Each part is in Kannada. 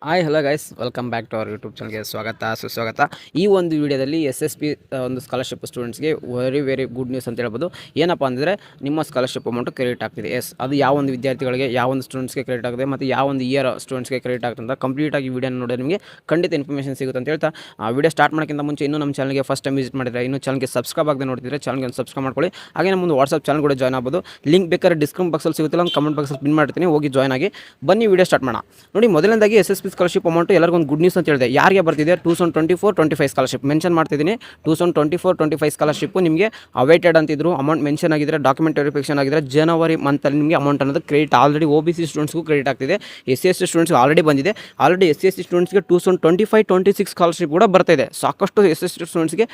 Hi hello guys, welcome back to our YouTube ಚಾನಲ್ಗೆ ಸ್ವಾಗತ ಸುಸ್ವಾಗತ. ಈ ಒಂದು ವಿಡಿಯೋದಲ್ಲಿ SSP ಒಂದು ಸ್ಕಾಲರ್ಶಿಪ್ ಸ್ಟೂಡೆಂಟ್ಸ್ಗೆ ವೆರಿ ಗುಡ್ ನ್ಯೂಸ್ ಅಂತ ಹೇಳ್ಬೋದು. ಏನಪ್ಪ ಅಂದರೆ ನಿಮ್ಮ ಸ್ಕಾಲರ್ಶಿಪ್ ಅಮೌಂಟು ಕ್ರೆಡಿಟ್ ಆಗ್ತಿದೆ. ಅದು ಯಾವ ಒಂದು ವಿದ್ಯಾರ್ಥಿಗಳಿಗೆ, ಯಾವ ಒಂದು ಸ್ಟೂಡೆಂಟ್ಸ್ಗೆ ಕ್ರೆಡಿಟ್ ಆಗಿದೆ ಮತ್ತು ಯಾವ ಒಂದು ಇಯರ್ ಸ್ಟೂಡೆಂಟ್ಸ್ಗೆ ಕ್ರೆಡಿಟ್ ಆಗುತ್ತೆ ಅಂತ ಕಂಪ್ಲೀಟಾಗಿ ವಿಡಿಯೋನ ನೋಡಿ ನಿಮಗೆ ಖಂಡಿತ ಇನ್ಫಾರ್ಮೇಷನ್ ಸಿಗುತ್ತೆ ಅಂತ ಹೇಳ್ತಾ ವಿಡಿಯೋ ಸ್ಟಾರ್ಟ್ ಮಾಡೋಕ್ಕಿಂತ ಮುಂಚೆ ಇನ್ನೂ ನಮ್ಮ ಚಾನಲ್ಗೆ ಫಸ್ಟ್ ಟೈಮ್ ವಿಸಿಟ್ ಮಾಡಿದರೆ ಇನ್ನೂ ಚಾನಲ್ಗೆ ಸಬ್ಸ್ಕ್ರೈಬ್ ಆಗದೆ ನೋಡ್ತಿದ್ರೆ ಚಾನಲ್ಗೆ ಒಂದು ಸಬ್ಸ್ಕ್ರೈಬ್ ಮಾಡ್ಕೊಳ್ಳಿ. ಹಾಗೆ ನಮ್ಮೊಂದು ವಾಟ್ಸಪ್ ಚಾನಲ್ ಕೂಡ ಜಾಯ್ನ್ ಆಗ್ಬೋದು. ಲಿಂಕ್ ಬೇಕಾದ್ರೆ ಡಿಸ್ಕ್ರಿಪ್ಷನ್ ಬಾಕ್ಸಲ್ಲಿ ಸಿಗುತ್ತಿಲ್ಲ, ಒಂದು ಕಮೆಂಟ್ ಬಾಕ್ಸಲ್ಲಿ ಪಿನ್ ಮಾಡ್ತೀನಿ, ಹೋಗಿ ಜಾಯ್ನ್ ಆಗಿ. ಬನ್ನಿ ವಿಡಿಯೋ ಸ್ಟಾರ್ಟ್ ಮಾಡೋಣ. ನೋಡಿ, ಮೊದಲನೇದಾಗಿ SSP ಸ್ಕಾಲರ್ಶಿಪ್ ಅಮೌಂಟ್ ಎಲ್ಲರಿಗೂ ಒಂದು ಗುಡ್ ನ್ಯೂಸ್ ಅಂತ ಹೇಳಿದೆ. ಯಾರಿಗೆ ಬರ್ತಿದೆ 2024-25 ಸ್ಕಾಲರ್ಶಿಪ್ ಮೆನ್ಷನ್ ಮಾಡ್ತಿದ್ದೀನಿ. 2024-25 ಸ್ಕಾಲರ್ಶಿಪ್ ನಿಮಗೆ ಅವೈಟೆಡ್ ಅಂತಿದ್ರು. ಅಮೌಂಟ್ ಮೆನ್ಷನ್ ಆಗಿದ್ರೆ, ಡಾಕ್ಯುಮೆಂಟ್ ವೆರಿಫಿಕೇಷನ್ ಆಗಿದ್ರೆ ಜನವರಿ ಮಂತಲ್ಲಿ ನಿಮಗೆ ಅಮೌಂಟ್ ಅನ್ನೋದು ಕ್ರೆಡಿಟ್ ಆಲ್ರೆಡಿ OBC ಸ್ಟೂಡೆಂಟ್ಸ್ಗೂ ಕ್ರೆಡಿಟ್ ಆಗ್ತಿದೆ. SC/ST ಸ್ಟೂಡೆಂಟ್ಸ್ಗೆ ಆಲ್ರೆಡಿ ಬಂದಿದೆ. ಆಲ್ರೆಡಿ SC/ST ಸ್ಟೂಡೆಂಟ್ಸ್ಗೆ 2025-26 ಸ್ಕಾಲರ್ಶಿಪ್ ಕೂಡ ಬರ್ತಾ ಇದೆ. ಸಾಕಷ್ಟು SC/ST ಸ್ಟೂಡೆಂಟ್ಸ್ಗೆ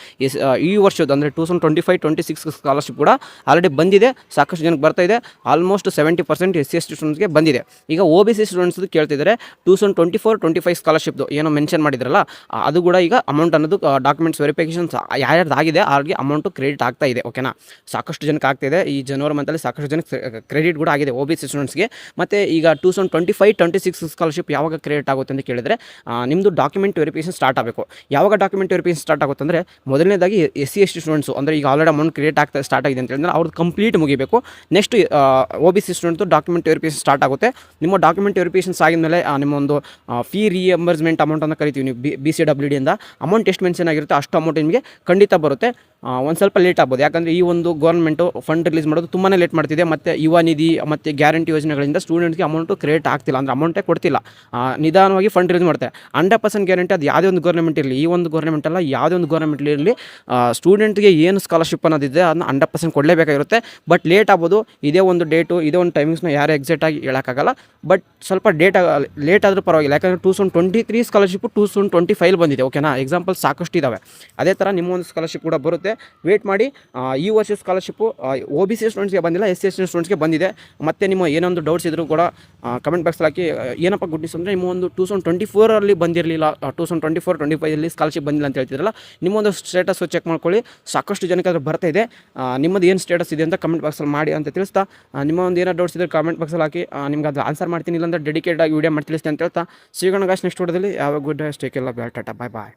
ಈ ವರ್ಷದ ಅಂದರೆ 2025-26 ಸ್ಕಾಲರ್ಶಿಪ್ ಕೂಡ ಆಲ್ರೆಡಿ ಬಂದಿದೆ. ಸಾಕಷ್ಟು ಜನಕ್ಕೆ ಬರ್ತಾ ಇದೆ. ಆಲ್ಮೋಸ್ಟ್ 70% SC/ST ಸ್ಟೂಡೆಂಟ್ಸ್ಗೆ ಬಂದಿದೆ. ಈಗ OBC ಸ್ಟೂಡೆಂಟ್ಸ್ ಕೇಳ್ತಿದ್ದಾರೆ 2024-25 ಸ್ಕಾಲರ್ಶಿಪ್ದು ಏನೋ ಮೆನ್ಷನ್ ಮಾಡಿದ್ರಲ್ಲ, ಅದು ಕೂಡ ಈಗ ಅಮೌಂಟ್ ಅನ್ನೋದು ಡಾಕ್ಯುಮೆಂಟ್ಸ್ ವೆರಿಫಿಕೇಷನ್ಸ್ ಯಾರ್ಯಾರ್ದು ಆಗಿದೆ ಅವ್ರಿಗೆ ಅಮೌಂಟು ಕ್ರೆಡಿಟ್ ಆಗ್ತಾ ಇದೆ. ಓಕೆನಾ, ಸಾಕಷ್ಟು ಜನಕ್ಕೆ ಆಗ್ತಾಯಿದೆ. ಈ ಜನವರಿ ಮಂತಲ್ಲಿ ಸಾಕಷ್ಟು ಜನಕ್ಕೆ ಕ್ರೆಡಿಟ್ ಕೂಡ ಆಗಿದೆ OBC ಸ್ಟೂಡೆಂಟ್ಸ್ಗೆ. ಮತ್ತು ಈಗ 2025-26 ಸ್ಕಾಲರ್ಶಿಪ್ ಯಾವಾಗ ಕ್ರೆಡಿಟ್ ಆಗುತ್ತೆ ಅಂತ ಕೇಳಿದರೆ, ನಿಮ್ಮದು ಡಾಕ್ಯುಮೆಂಟ್ ವೆರಿಫಿಕೇಷನ್ ಸ್ಟಾರ್ಟ್ ಆಗಬೇಕು. ಯಾವಾಗ ಡಾಕ್ಯುಮೆಂಟ್ ವೆರಿಫಿಕೇಷನ್ ಸ್ಟಾರ್ಟ್ ಆಗುತ್ತೆ ಅಂದರೆ, ಮೊದಲನೇದಾಗಿ SC/ST ಸ್ಟೂಡೆಂಟ್ಸು ಅಂದರೆ ಈಗ ಆಲ್ರೆಡಿ ಅಮೌಂಟ್ ಕ್ರಿಯೇಟ್ ಆಗ್ತಾ ಸ್ಟಾರ್ಟ್ ಆಗಿದೆ ಅಂತ ಹೇಳಿದ್ರೆ ಅವ್ರದ್ದು ಕಂಪ್ಲೀಟ್ ಮುಗಿಬೇಕು. ನೆಕ್ಸ್ಟ್ OBC ಸ್ಟೂಡೆಂಟ್ದು ಡಾಕ್ಯುಮೆಂಟ್ ವೆರಿಫಿಕೇಷನ್ ಸ್ಟಾರ್ಟ್ ಆಗುತ್ತೆ. ನಿಮ್ಮ ಡಾಕ್ಯುಮೆಂಟ್ ವೆರಿಫಿಕೇಷನ್ಸ್ ಆಗಿದ್ಮೇಲೆ ನಿಮ್ಮ ಒಂದು ಫೀ ರಿಯಂಬರ್ಸ್ಮೆಂಟ್ ಅಮೌಂಟ್ ಅಂತ ಕರಿತೀವಿ ನೀವು BCWD ಇಂದ. ಅಮೌಂಟ್ ಎಷ್ಟು ಮೆನ್ಷನ್ ಆಗಿರುತ್ತೆ ಅಷ್ಟು ಅಮೌಂಟ್ ನಿಮಗೆ ಖಂಡಿತ ಬರುತ್ತೆ. ಒಂದು ಸ್ವಲ್ಪ ಲೇಟ್ ಆಗ್ಬೋದು, ಯಾಕಂದರೆ ಈ ಒಂದು ಗೌರ್ಮೆಂಟು ಫಂಡ್ ರಿಲೀಸ್ ಮಾಡೋದು ತುಂಬಾ ಲೇಟ್ ಮಾಡ್ತಿದೆ. ಮತ್ತು ಯುವ ನಿಧಿ ಮತ್ತು ಗ್ಯಾರಂಟಿ ಯೋಜನೆಗಳಿಂದ ಸ್ಟೂಡೆಂಟ್ಸ್ಗೆ ಅಮೌಂಟು ಕ್ರೆಡಿಟ್ ಆಗ್ತಿಲ್ಲ, ಅಂದರೆ ಅಮೌಂಟೇ ಕೊಡ್ತಿಲ್ಲ. ನಿಧಾನವಾಗಿ ಫಂಡ್ ರಿಲೀಸ್ ಮಾಡ್ತಾರೆ. 100% ಗ್ಯಾರಂಟಿ ಅದು ಯಾವುದೇ ಒಂದು ಗೌರ್ಮೆಂಟ್ ಇರಲಿ, ಈ ಒಂದು ಗೌರ್ಮೆಂಟ್ ಅಲ್ಲ, ಯಾವುದೇ ಒಂದು ಗೌರ್ಮೆಂಟ್ ಇರಲಿ, ಸ್ಟೂಡೆಂಟ್ಗೆ ಏನು ಸ್ಕಾಲರ್ಶಿಪ್ ಅನ್ನೋದಿದೆ ಅದನ್ನ 100% ಕೊಡಲೇಬೇಕಾಗಿರುತ್ತೆ. ಬಟ್ ಲೇಟ್ ಆಗ್ಬೋದು. ಇದೇ ಒಂದು ಡೇಟು, ಇದೇ ಒಂದು ಟೈಮಿಂಗ್ಸ್ನ ಯಾರು ಎಕ್ಸಾಕ್ಟಾಗಿ ಹೇಳೋಕ್ಕಾಗಲ್ಲ. ಬಟ್ ಸ್ವಲ್ಪ ಲೇಟ್ ಆದರೂ ಪರವಾಗಿಲ್ಲ, ಯಾಕಂದರೆ 2023 ಸ್ಕಾಲರ್ಶಿಪ್ಪು 2025 ಬಂದಿದೆ. ಓಕೆನಾ, ಎಕ್ಸಾಂಪಲ್ ಸಾಕಷ್ಟು ಇದ್ದಾವೆ. ಅದೇ ಥರ ನಿಮ್ಮ ಒಂದು ಸ್ಕಾಲರ್ಶಿಪ್ ಕೂಡ ಬರುತ್ತೆ. ವೇಟ್ ಮಾಡಿ. ಈ ವರ್ಷ ಸ್ಕಾಲರ್ಶಿಪ್ಪು OBC ಸ್ಟೂಡೆಂಟ್ಸ್ಗೆ ಬಂದಿಲ್ಲ, SC/ST ಸ್ಟೂಡೆಂಟ್ಸ್ಗೆ ಬಂದಿದೆ. ಮತ್ತು ನಿಮ್ಮ ಏನೊಂದು ಡೌಟ್ಸ್ ಇದ್ದರೂ ಕೂಡ ಕಮೆಂಟ್ ಬಾಕ್ಸಲ್ಲಿ ಹಾಕಿ. ಏನಪ್ಪ ಗುಡ್ ನ್ಯೂಸ್ ಅಂದರೆ, ನಿಮ್ಮ ಒಂದು 2024 ಬಂದಿರಲಿಲ್ಲ, 2024-25 ಸ್ಕಾಲರ್ಶಿಪ್ ಬಂದಿಲ್ಲ ಅಂತ ಹೇಳ್ತಿದ್ರಲ್ಲ, ನಿಮ್ಮೊಂದು ಸ್ಟೇಟಸ್ ಚೆಕ್ ಮಾಡ್ಕೊಳ್ಳಿ. ಸಾಕಷ್ಟು ಜನಕ್ಕೆ ಅದ್ರ ಬರ್ತಾ ಇದೆ. ನಿಮ್ಮದು ಏನು ಸ್ಟೇಟಸ್ ಇದೆ ಅಂತ ಕಮೆಂಟ್ ಬಾಕ್ಸಲ್ಲಿ ಮಾಡಿ ಅಂತ ತಿಳಿಸ್ತಾ, ನಿಮ್ಮ ಒಂದು ಏನೋ ಡೌಟ್ಸ್ ಇದ್ದರೆ ಕಮೆಂಟ್ ಬಾಕ್ಸಲ್ಲಿ ಹಾಕಿ, ನಿಮ್ಗೆ ಅದು ಆನ್ಸರ್ ಮಾಡ್ತೀನಿ. ಇಲ್ಲಾಂದರೆ ಡೆಡಿಕೇಟ್ ಆಗಿ ವೀಡಿಯೋ ಮಾಡಿ ತಿಳಿಸ್ತೀನಿ ಅಂತ ಹೇಳ್ತಾ, ಸಿಗೋಣ ಗಾಯ್ಸ್ ನೆಕ್ಸ್ಟ್ ವಿಡಿಯೋದಲ್ಲಿ. ಯಾವ ಗುಡ್ ಸ್ಟೇಕ್ ಎಲ್ಲ ಟಾಟಾ, ಬಾಯ್ ಬಾಯ್.